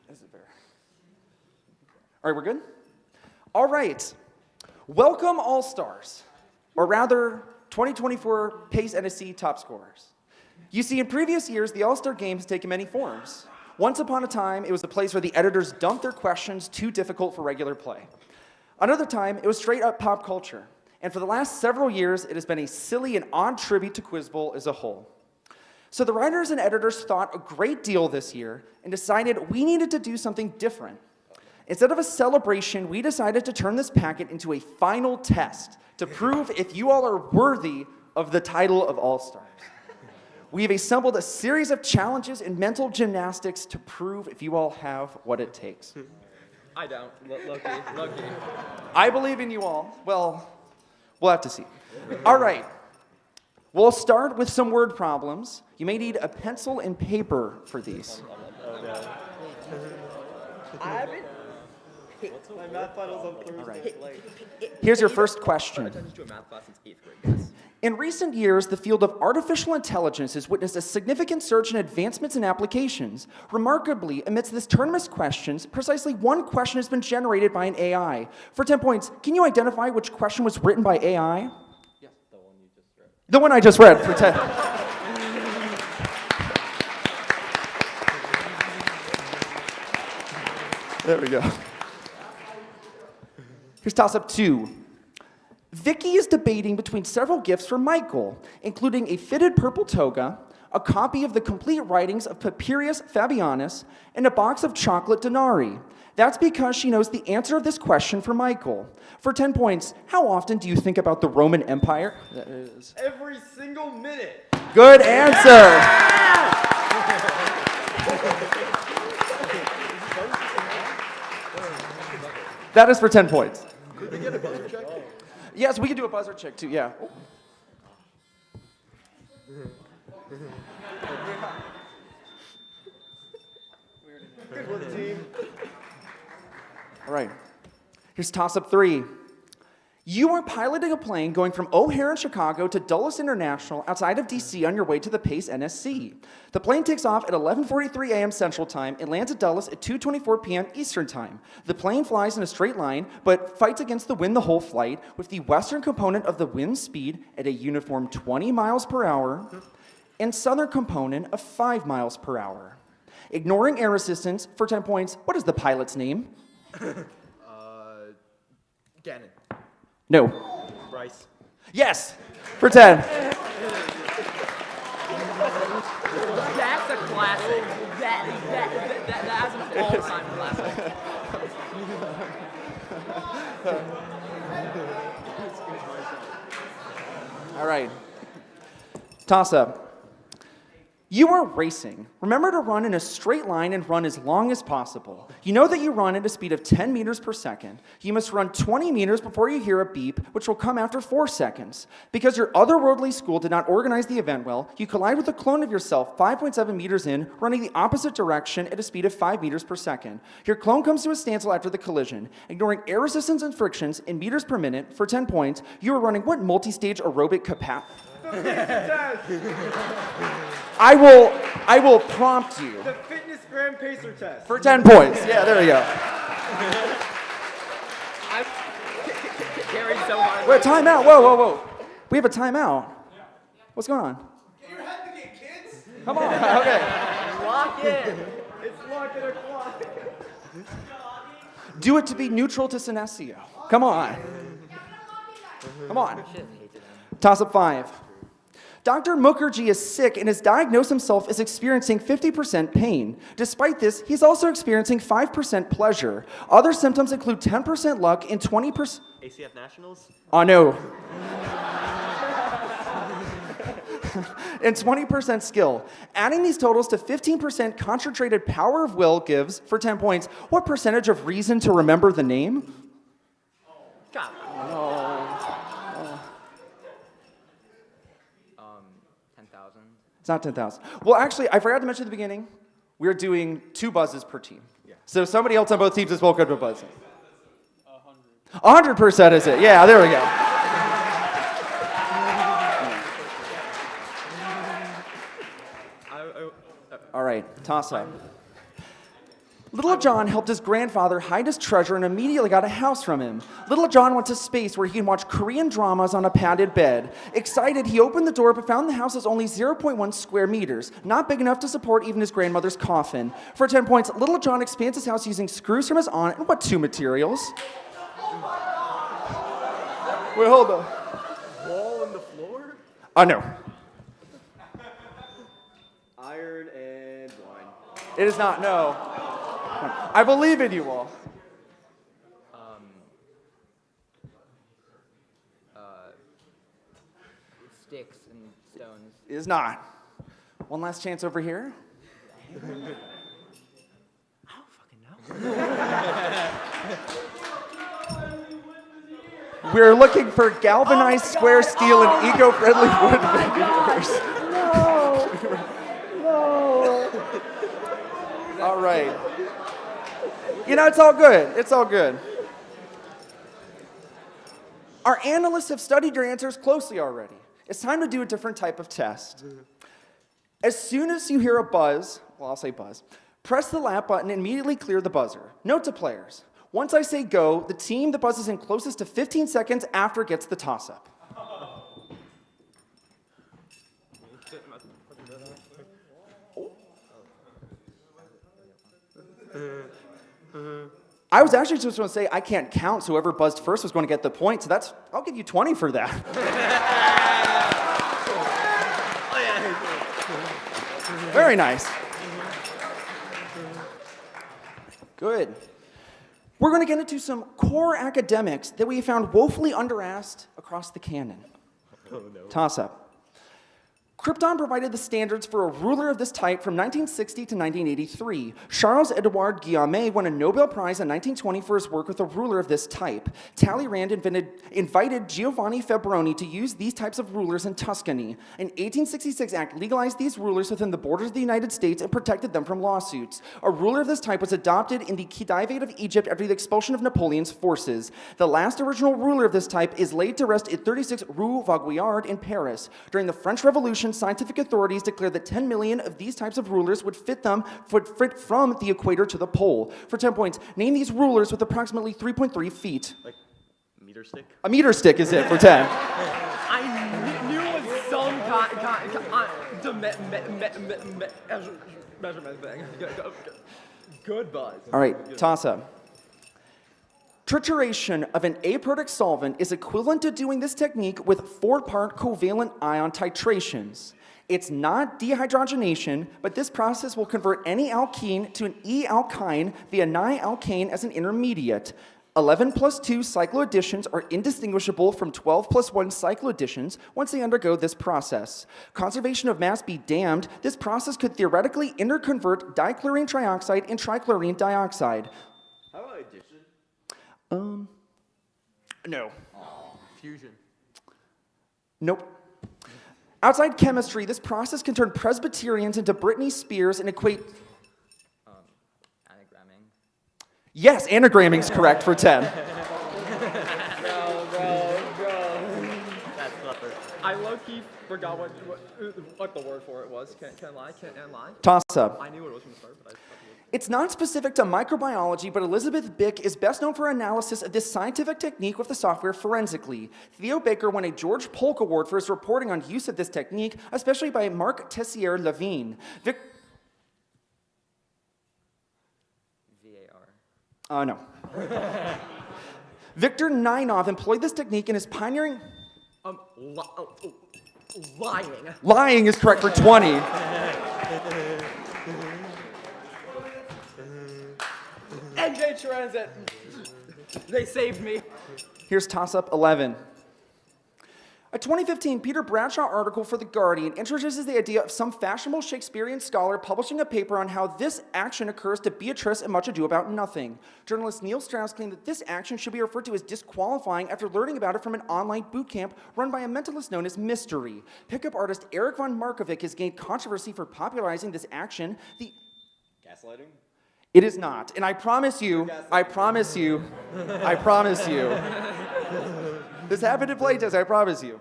Is it fair? All right, we're good? All right. Welcome, All-Stars, or rather, 2024 PACE NSC top scorers. You see, in previous years, the All-Star Game has taken many forms. Once upon a time, it was a place where the editors dumped their questions too difficult for regular play. Another time, it was straight-up pop culture. And for the last several years, it has been a silly and odd tribute to Quiz Bowl as a whole. So the writers and editors thought a great deal this year and decided we needed to do something different. Instead of a celebration, we decided to turn this packet into a final test to prove if you all are worthy of the title of All-Stars. We've assembled a series of challenges and mental gymnastics to prove if you all have what it takes. I don't. Low-key. I believe in you all. Well, we'll have to see. All right. We'll start with some word problems. You may need a pencil and paper for these. I haven't. My math finals on Thursday. All right. Here's your first question. I've been to a math class since 8th grade, guys. In recent years, the field of artificial intelligence has witnessed a significant surge in advancements and applications. Remarkably, amidst this tournament of questions, precisely one question has been generated by an AI. For 10 points, can you identify which question was written by AI? Yes, the one you just read. The one I just read for 10. There we go. Here's toss-up 2. Vicky is debating between several gifts for Michael, including a fitted purple toga, a copy of the complete writings of Papirius Fabianus, and a box of chocolate denari. That's because she knows the answer of this question for Michael. For 10 points, how often do you think about the Roman Empire? That is Every single minute. good answer. That is for 10 points. Could we get a buzzer check? Yes, we can do a buzzer check too, yeah. Good work, team. All right. Here's toss-up 3. You are piloting a plane going from O'Hare in Chicago to Dulles International outside of DC on your way to the PACE NSC. The plane takes off at 11:43 a.m. Central Time and lands at Dulles at 2:24 p.m. Eastern Time. The plane flies in a straight line, but fights against the wind the whole flight, with the western component of the wind speed at a uniform 20 miles per hour and southern component of 5 miles per hour. Ignoring air resistance, for 10 points, what is the pilot's name? Gannon. No. Bryce. Yes, for 10. That's a classic. That's an all-time classic. All right. Toss up. You are racing. Remember to run in a straight line and run as long as possible. You know that you run at a speed of 10 meters per second. You must run 20 meters before you hear a beep, which will come after 4 seconds. Because your otherworldly school did not organize the event well, you collide with a clone of yourself 5.7 meters in, running the opposite direction at a speed of 5 meters per second. Your clone comes to a standstill after the collision. Ignoring air resistance and frictions in meters per minute, for 10 points, you are running what multi-stage aerobic capacity? I will prompt you. The fitness gram pacer test. For 10 points. Yeah, there you go. I'm carried so hard. Wait, timeout. Whoa. We have a timeout. What's going on? Get your head in the game, kids. Come on. Okay. Lock in. It's locking a clock. Do it to be neutral to Senesio. Come on. Come on. Toss up 5. Dr. Mukherjee is sick and has diagnosed himself as experiencing 50% pain. Despite this, he's also experiencing 5% pleasure. Other symptoms include 10% luck and 20%... ACF Nationals? Oh, no. And 20% skill. Adding these totals to 15% concentrated power of will gives, for 10 points, what percentage of reason to remember the name? God. 10,000. It's not 10,000. Well, actually, I forgot to mention at the beginning, we're doing 2 buzzes per team. Yeah. So somebody else on both teams is welcome to buzz in. 100% is it. Yeah, there we go. All right, toss up. Little John helped his grandfather hide his treasure and immediately got a house from him. Little John went to space where he can watch Korean dramas on a padded bed. Excited, he opened the door but found the house is only 0.1 square meters, not big enough to support even his grandmother's coffin. For 10 points, Little John expands his house using screws from his aunt and what two materials? Wait, hold on. Wall in the floor? Oh, no. Iron and wine. It is not, no. I believe in you all. Sticks and stones. It is not. One last chance over here. I don't fucking know. We're looking for galvanized square steel and eco-friendly wood veneers. No. All right. You know, it's all good. It's all good. Our analysts have studied your answers closely already. It's time to do a different type of test. As soon as you hear a buzz, well, I'll say buzz, press the lap button and immediately clear the buzzer. Note to players, once I say go, the team that buzzes in closest to 15 seconds after gets the toss-up. I was actually just going to say I can't count, so whoever buzzed first was going to get the point, so I'll give you 20 for that. Very nice. Good. We're going to get into some core academics that we found woefully underasked across the canon. Oh, no. Toss up. Krypton provided the standards for a ruler of this type from 1960 to 1983. Charles-Édouard Guillaume won a Nobel Prize in 1920 for his work with a ruler of this type. Talleyrand invited Giovanni Fabbroni to use these types of rulers in Tuscany. An 1866 act legalized these rulers within the borders of the United States and protected them from lawsuits. A ruler of this type was adopted in the Khedivate of Egypt after the expulsion of Napoleon's forces. The last original ruler of this type is laid to rest at 36 Rue Vaugirard in Paris. During the French Revolution, scientific authorities declared that 10 million of these types of rulers would fit from the equator to the pole. For 10 points, name these rulers with approximately 3.3 feet. Like, meter stick? A meter stick is it for 10. I knew it was some measurement thing. Good buzz. All right, toss up. Trituration of an aprotic solvent is equivalent to doing this technique with 4-part covalent ion titrations. It's not dehydrogenation, but this process will convert any alkene to an E-alkyne via ni-alkane as an intermediate. 11 plus 2 cycloadditions are indistinguishable from 12 plus 1 cycloadditions once they undergo this process. Conservation of mass be damned, this process could theoretically interconvert dichlorine trioxide and trichlorine dioxide. How about addition? No. Fusion. Nope. Outside chemistry, this process can turn Presbyterians into Britney Spears and equate... Anagramming. Yes, anagramming is correct for 10. That's clever. I low-key forgot what the word for it was. Can I lie? Can I lie? Toss up. I knew what it was from the start, but I forgot. It's not specific to microbiology, but Elizabeth Bick is best known for her analysis of this scientific technique with the software Forensically. Theo Baker won a George Polk Award for his reporting on use of this technique, especially by Marc Tessier-Levine. VAR. No. Victor Ninov employed this technique in his pioneering... Lying. Lying is correct for 20. NJ Transit. They saved me. Here's toss-up 11. A 2015 Peter Bradshaw article for The Guardian introduces the idea of some fashionable Shakespearean scholar publishing a paper on how this action occurs to Beatrice in Much Ado About Nothing. Journalist Neil Strauss claimed that this action should be referred to as disqualifying after learning about it from an online boot camp run by a mentalist known as Mystery. Pickup artist Eric von Markovic has gained controversy for popularizing this action. Gaslighting? It is not, and I promise you, this happened in playtest, I promise you.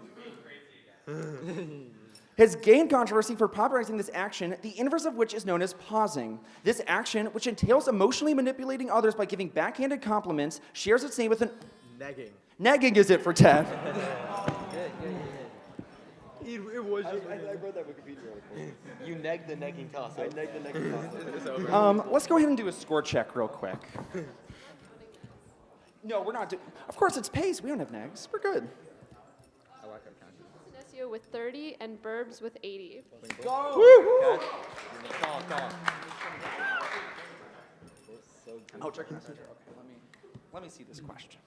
has gained controversy for popularizing this action, the inverse of which is known as pausing. This action, which entails emotionally manipulating others by giving backhanded compliments, shares its name with an... Negging. Negging is it for 10. It was just. I read that Wikipedia article. You negged the negging toss. I negged the negging toss. Let's go ahead and do a score check real quick. No, we're not doing... Of course, it's pace. We don't have negs. We're good. I like our country. SEO with 30 and Burbs with 80. Go! Woo! Call. Oh, check messenger. Okay, let me see this question.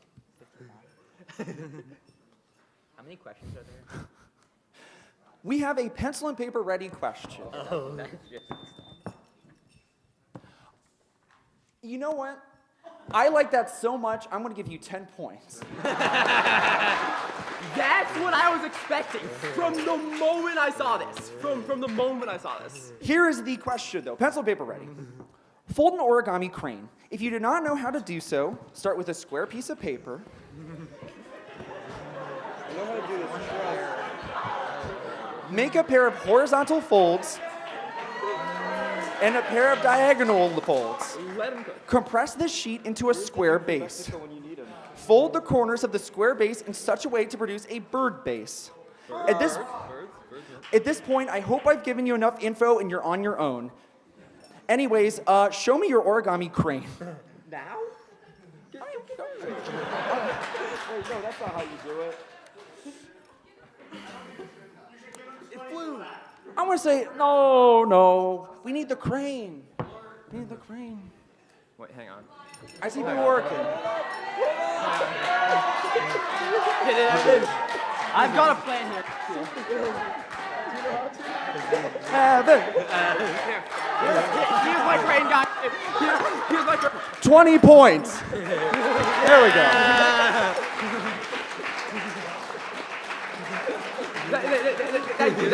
How many questions are there? We have a pencil and paper ready question. Oh, that's just... You know what? I like that so much, I'm going to give you 10 points. That's what I was expecting from the moment I saw this. From the moment I saw this. Here is the question, though. Pencil and paper ready. Fold an origami crane. If you do not know how to do so, start with a square piece of paper. I know how to do this. Make a pair of horizontal folds and a pair of diagonal folds. Let him cook. Compress this sheet into a square base. When you need them. Fold the corners of the square base in such a way to produce a bird base. At this point, I hope I've given you enough info and you're on your own. Anyways, show me your origami crane. Now? Wait, no, that's not how you do it. It flew. I'm gonna say, no, we need the crane. We need the crane. Wait, hang on. I see people working. I've got a plan here. Here's my crane, guy. Here's my crane. 20 points. There we go. Thank you.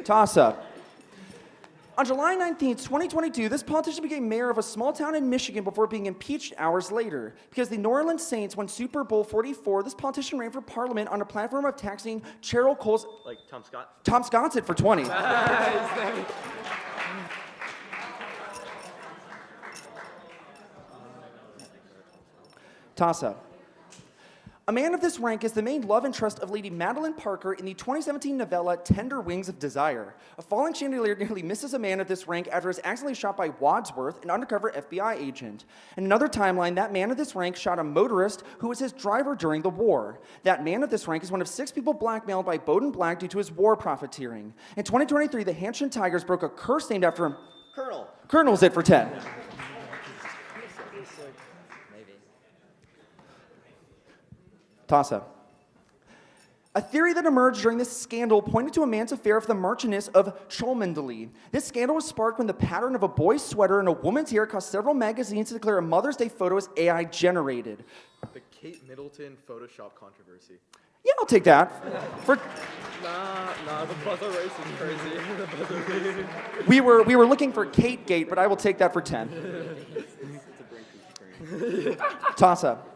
Toss up. On July 19th, 2022, this politician became mayor of a small town in Michigan before being impeached hours later. Because the New Orleans Saints won Super Bowl 44, this politician ran for parliament on a platform of taxing Cheryl Cole's... Like Tom Scott? Tom Scott's it for 20. Toss up. A man of this rank is the main love interest of Lady Madeline Parker in the 2017 novella Tender Wings of Desire. A falling chandelier nearly misses a man of this rank after he is accidentally shot by Wadsworth, an undercover FBI agent. In another timeline, that man of this rank shot a motorist who was his driver during the war. That man of this rank is one of 6 people blackmailed by Bowden Black due to his war profiteering. In 2023, the Hampshire Tigers broke a curse named after him. Colonel. Colonel's it for 10. Maybe. Toss-up. A theory that emerged during this scandal pointed to a man's affair with the Marchioness of Cholmondeley. This scandal was sparked when the pattern of a boy's sweater and a woman's hair caused several magazines to declare a Mother's Day photo as AI generated. The Kate Middleton Photoshop controversy. Yeah, I'll take that. For Nah, the buzzer race is crazy. The buzzer race. we were looking for Kate Gate, but I will take that for 10. Toss up.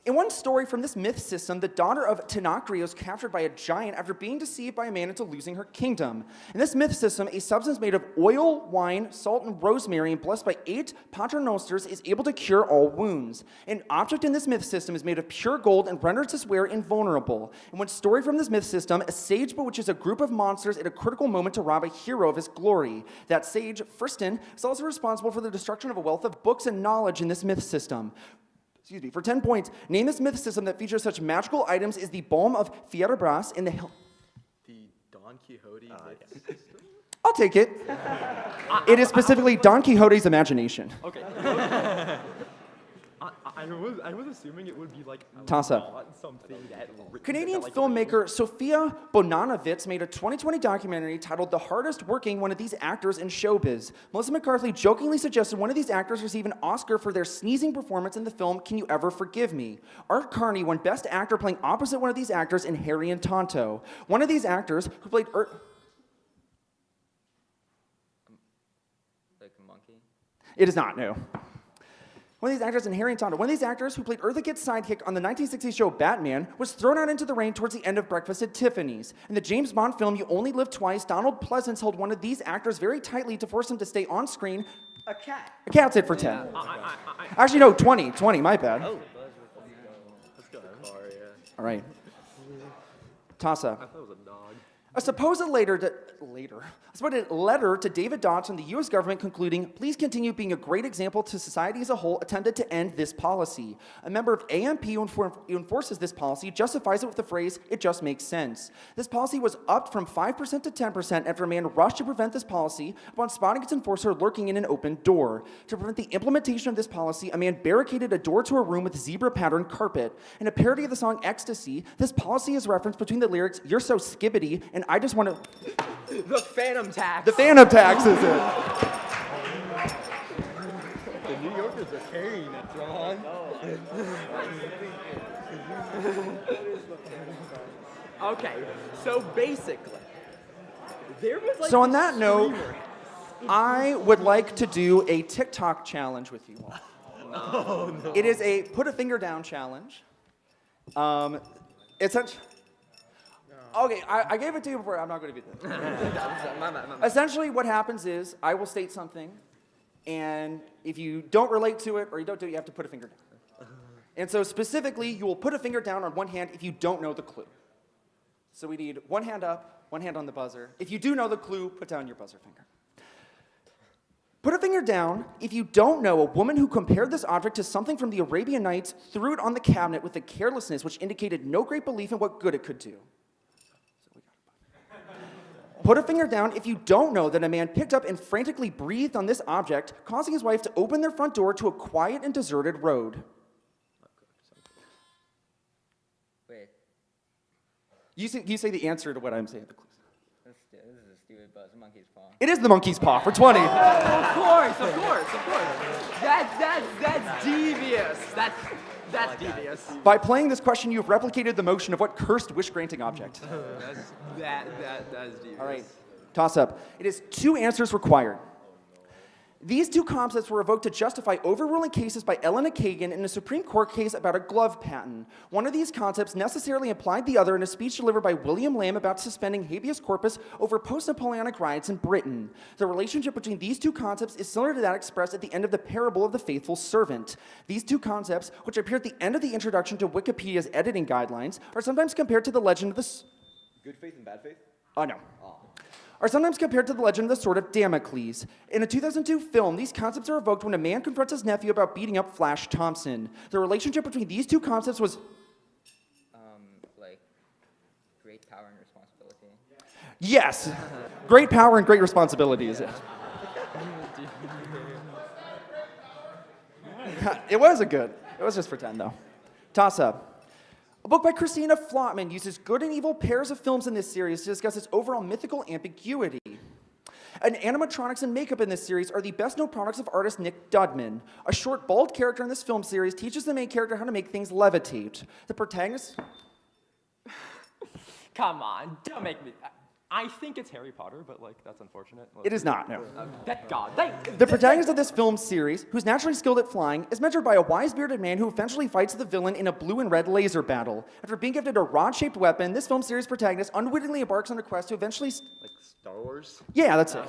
In one story from this myth system, the daughter of Tenacri was captured by a giant after being deceived by a man into losing her kingdom. In this myth system, a substance made of oil, wine, salt, and rosemary, and blessed by 8 paternosters, is able to cure all wounds. An object in this myth system is made of pure gold and renders its wearer invulnerable. In one story from this myth system, a sage bewitches a group of monsters at a critical moment to rob a hero of his glory. That sage, Friston, is also responsible for the destruction of a wealth of books and knowledge in this myth system. For 10 points, name this myth system that features such magical items as the Balm of Fierabras in the... The Don Quixote myth system? I'll take it. It is specifically Don Quixote's imagination. Okay. I was assuming it would be like Toss up. not something that Canadian that, like, filmmaker Sofia Bonanovitz made a 2020 documentary titled The Hardest Working One of These Actors in Showbiz. Melissa McCarthy jokingly suggested one of these actors receive an Oscar for their sneezing performance in the film Can You Ever Forgive Me? Art Carney won Best Actor playing opposite one of these actors in Harry and Tonto. One of these actors who played... Like a monkey? It is not, no. One of these actors in Harry and Tonda. One of these actors who played Eartha Kitt's sidekick on the 1960s show Batman was thrown out into the rain towards the end of Breakfast at Tiffany's. In the James Bond film You Only Live Twice, Donald Pleasance held one of these actors very tightly to force him to stay on screen. A cat. A cat's it for 10. Actually, no, 20. 20, my bad. Oh. Let's go. Car, yeah. All right. Toss-up. I thought it was a dog. A supposed letter to David Dodds from the U.S. government concluding, please continue being a great example to society as a whole, attempted to end this policy. A member of AMP who enforces this policy justifies it with the phrase, it just makes sense. This policy was upped from 5% to 10% after a man rushed to prevent this policy upon spotting its enforcer lurking in an open door. To prevent the implementation of this policy, a man barricaded a door to a room with zebra-patterned carpet. In a parody of the song Ecstasy, this policy is referenced between the lyrics, you're so skibbity, and I just want to... The Phantom Tax. The Phantom Tax is it. The New Yorkers are carrying it, John. Okay, so basically, there was like. So on this that note, streamer. I would like to do a TikTok challenge with you all. No. It is a put a finger down challenge. It's okay, I gave it to you before. I'm not going to do this. My bad. Essentially, what happens is I will state something, and if you don't relate to it or you don't do it, you have to put a finger down. And so specifically, you will put a finger down on one hand if you don't know the clue. So we need one hand up, one hand on the buzzer. If you do know the clue, put down your buzzer finger. Put a finger down if you don't know a woman who compared this object to something from the Arabian Nights, threw it on the cabinet with a carelessness which indicated no great belief in what good it could do. Put a finger down if you don't know that a man picked up and frantically breathed on this object, causing his wife to open their front door to a quiet and deserted road. Wait, You say the answer to what I'm saying. this is a stupid buzz. Monkey's paw. It is the monkey's paw for 20. Of course. That's devious. That's devious. By playing this question, you've replicated the motion of what cursed wish-granting object? That is devious. All right, toss up. It is 2 answers required. These 2 concepts were evoked to justify overruling cases by Elena Kagan in a Supreme Court case about a glove patent. One of these concepts necessarily implied the other in a speech delivered by William Lamb about suspending habeas corpus over post-Napoleonic riots in Britain. The relationship between these 2 concepts is similar to that expressed at the end of the parable of the faithful servant. These 2 concepts, which appear at the end of the introduction to Wikipedia's editing guidelines, are sometimes compared to the legend of the... Good faith and bad faith? Oh, no. Are sometimes compared to the legend of the sword of Damocles. In a 2002 film, these concepts are evoked when a man confronts his nephew about beating up Flash Thompson. The relationship between these 2 concepts was... Like great power and responsibility. Yes! Great power and great responsibility is it. It was just for 10 though. Toss up. A book by Christina Flotman uses good and evil pairs of films in this series to discuss its overall mythical ambiguity. And animatronics and makeup in this series are the best-known products of artist Nick Dudman. A short, bald character in this film series teaches the main character how to make things levitate. The protagonist... Come on, don't make me. I think it's Harry Potter, but like that's unfortunate. It is not, no. Thank God. The protagonist of this film series, who's naturally skilled at flying, is mentored by a wise-bearded man who eventually fights the villain in a blue and red laser battle. After being gifted a rod-shaped weapon, this film series protagonist unwittingly embarks on a quest to eventually... Like Star Wars? Yeah, that's it.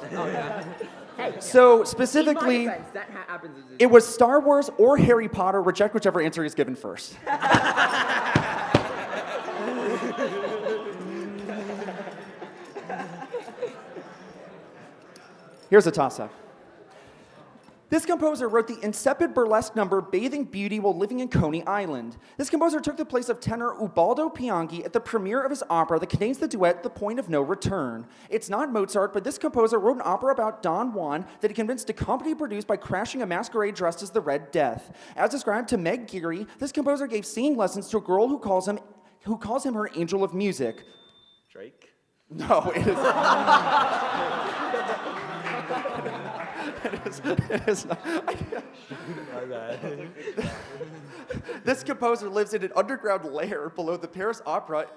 Hey, So, specifically, in my defense, that happens. it was Star Wars or Harry Potter. Reject whichever answer is given first. Here's a toss-up. This composer wrote the insipid burlesque number Bathing Beauty while living in Coney Island. This composer took the place of tenor Ubaldo Pianghi at the premiere of his opera that contains the duet The Point of No Return. It's not Mozart, but this composer wrote an opera about Don Juan that he convinced a company to produce by crashing a masquerade dressed as the Red Death. As described to Meg Geary, this composer gave singing lessons to a girl who calls him her angel of music. Drake? No, it is. It is not. My bad. This composer lives in an underground lair below the Paris Opera.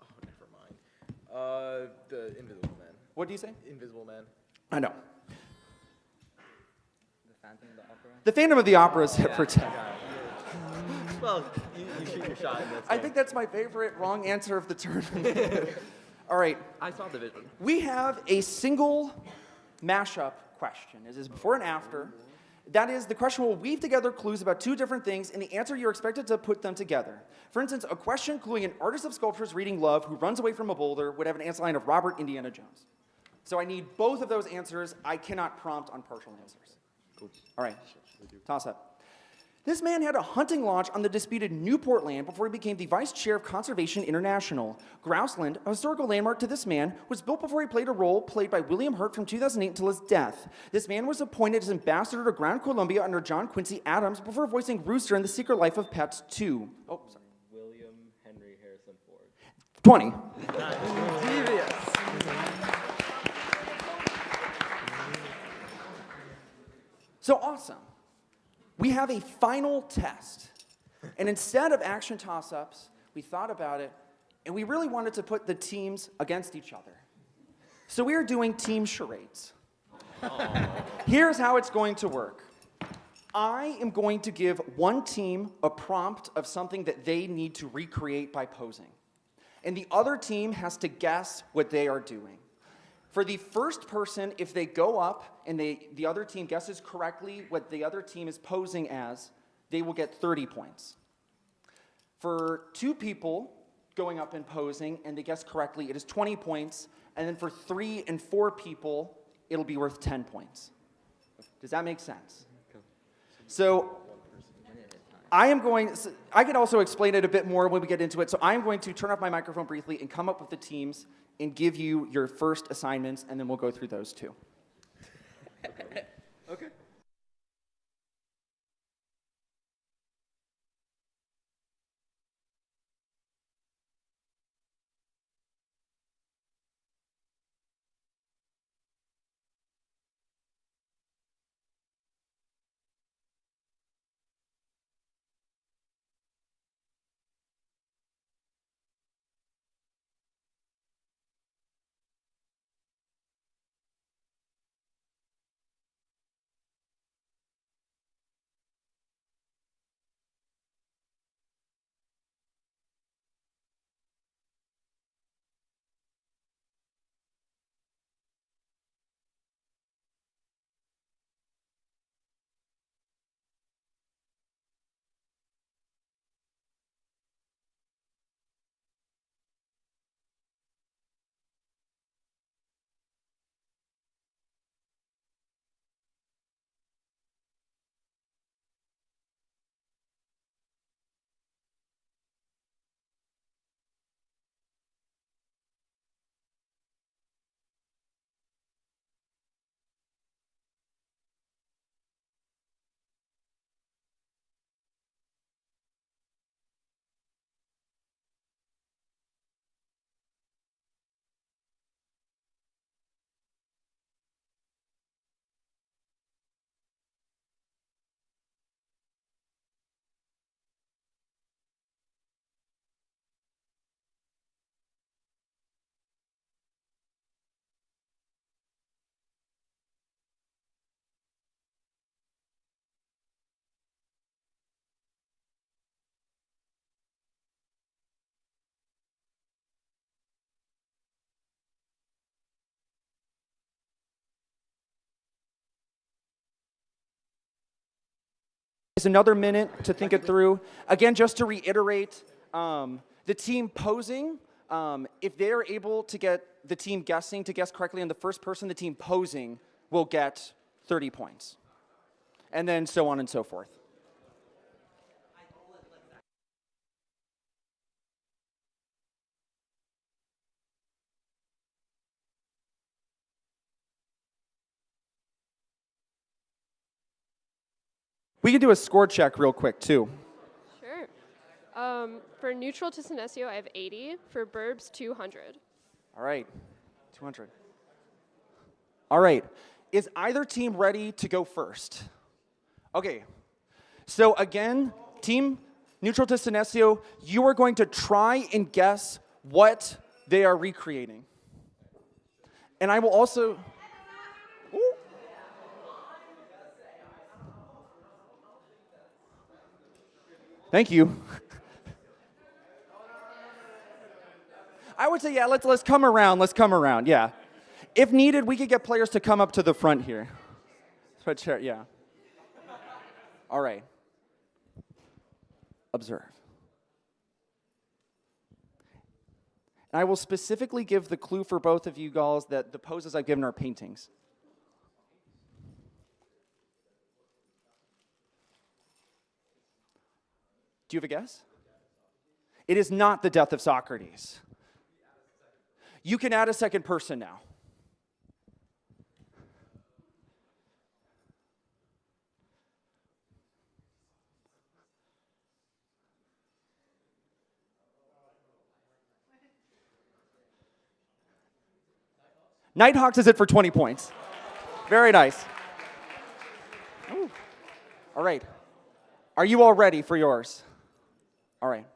Oh, never mind. The Invisible Man. What do you say? Invisible Man. I know. Phantom of the Opera. The Phantom of the Opera is hit for 10. Well, you shoot your shot. And that's I think that's my favorite wrong answer of the tournament. All right. I saw the vision. We have a single mashup question. It is before and after. That is, the question will weave together clues about two different things, and the answer you're expected to put them together. For instance, a question cluing an artist of sculptures reading love who runs away from a boulder would have an answer line of Robert Indiana Jones. So I need both of those answers. I cannot prompt on partial answers. Cool. All right, toss up. This man had a hunting lodge on the disputed Newport land before he became the vice chair of Conservation International. Grouseland, a historical landmark to this man, was built before he played a role played by William Hurt from 2008 until his death. This man was appointed as ambassador to Grand Columbia under John Quincy Adams before voicing Rooster in The Secret Life of Pets 2. Oh, sorry. William Henry Harrison Ford. 20. Devious. So awesome. We have a final test. And instead of action toss-ups, we thought about it, and we really wanted to put the teams against each other. So we are doing team charades. Here's how it's going to work. I am going to give one team a prompt of something that they need to recreate by posing. And the other team has to guess what they are doing. For the first person, if they go up and the other team guesses correctly what the other team is posing as, they will get 30 points. For two people going up and posing and they guess correctly, it is 20 points. And then for 3 and 4 people, it'll be worth 10 points. Does that make sense? So I can also explain it a bit more when we get into it. So I'm going to turn off my microphone briefly and come up with the teams and give you your first assignments, and then we'll go through those too. Okay. It's another minute to think it through. Again, just to reiterate, the team posing, if they're able to get the team guessing to guess correctly on the first person, the team posing will get 30 points. And then so on and so forth. We can do a score check real quick, too. Sure. For neutral to Senesio, I have 80. For Burbs, 200. All right, 200. All right, is either team ready to go first? Okay, so again, team neutral to Senesio, you are going to try and guess what they are recreating. And I will also... Ooh. Thank you. I would say, yeah, let's come around. Let's come around, yeah. If needed, we could get players to come up to the front here. Switch chair, yeah. All right. Observe. And I will specifically give the clue for both of you girls that the poses I've given are paintings. Do you have a guess? It is not the death of Socrates. You can add a second person now. Nighthawks is it for 20 points. Very nice. Ooh. All right. Are you all ready for yours? All right.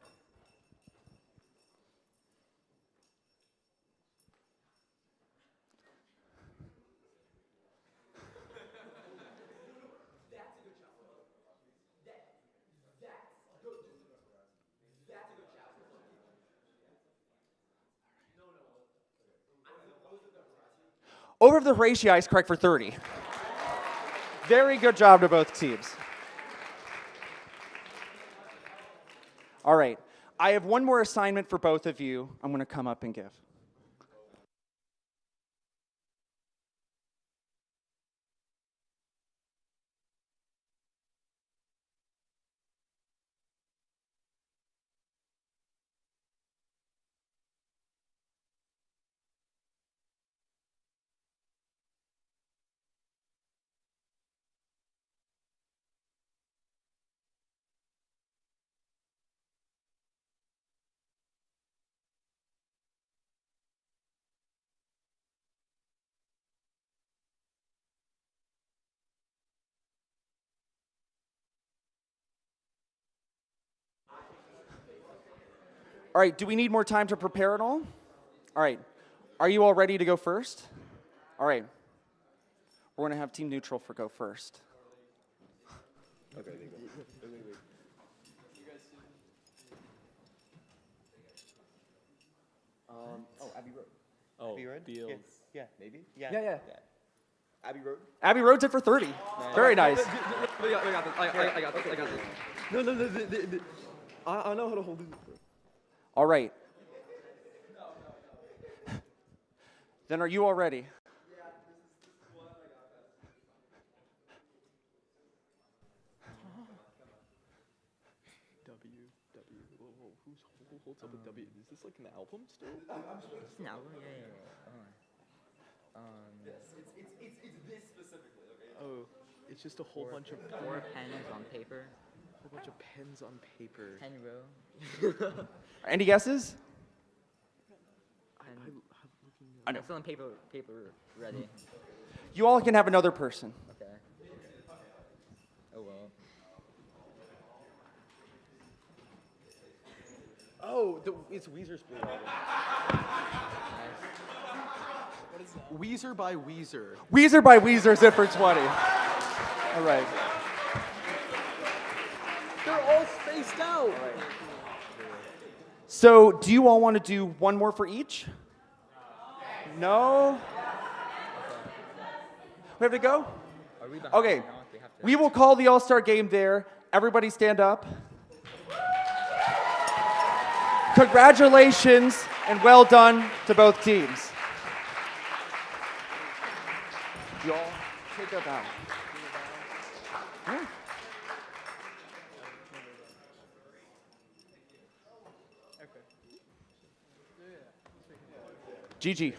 Over the Horatii is correct for 30. Very good job to both teams. All right. I have one more assignment for both of you I'm going to come up and give. All right, do we need more time to prepare at all? All right, are you all ready to go first? All right, we're going to have Team Neutral for go first. Okay, Abbey Road. Oh, Abbey Road? Fields. Yeah, maybe? Yeah. Yeah. Abbey Road? Abbey Road's it for 30. Very nice. We got this. I got this. No. I know how to hold it. All right. Then are you all ready? Whoa, who holds up a W? Is this like an album still? No, yeah. Yes, it's this specifically, okay? Oh, it's just a whole bunch of Four pens on paper. whole bunch of pens on paper. Pen row. Any guesses? I know. Still in paper ready. You all can have another person. Okay. Oh well. Oh, it's Weezer's Blue Album. What is that? Weezer by Weezer. Weezer by Weezer is it for 20. All right. They're all spaced out. So do you all want to do one more for each? No? We have to go? Are we behind Okay. now? We have to. We will call the All-Star game there. Everybody stand up. Congratulations and well done to both teams. You all take a bow. Yeah. GG.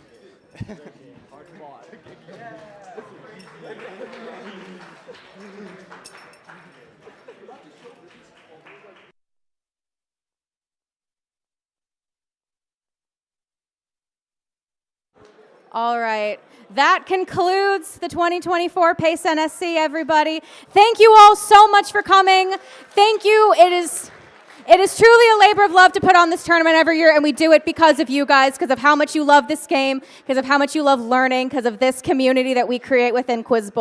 All right. That concludes the 2024 PACE NSC, everybody. Thank you all so much for coming. Thank you. It is truly a labor of love to put on this tournament every year, and we do it because of you guys, because of how much you love this game, because of how much you love learning, because of this community that we create within Quiz Bowl.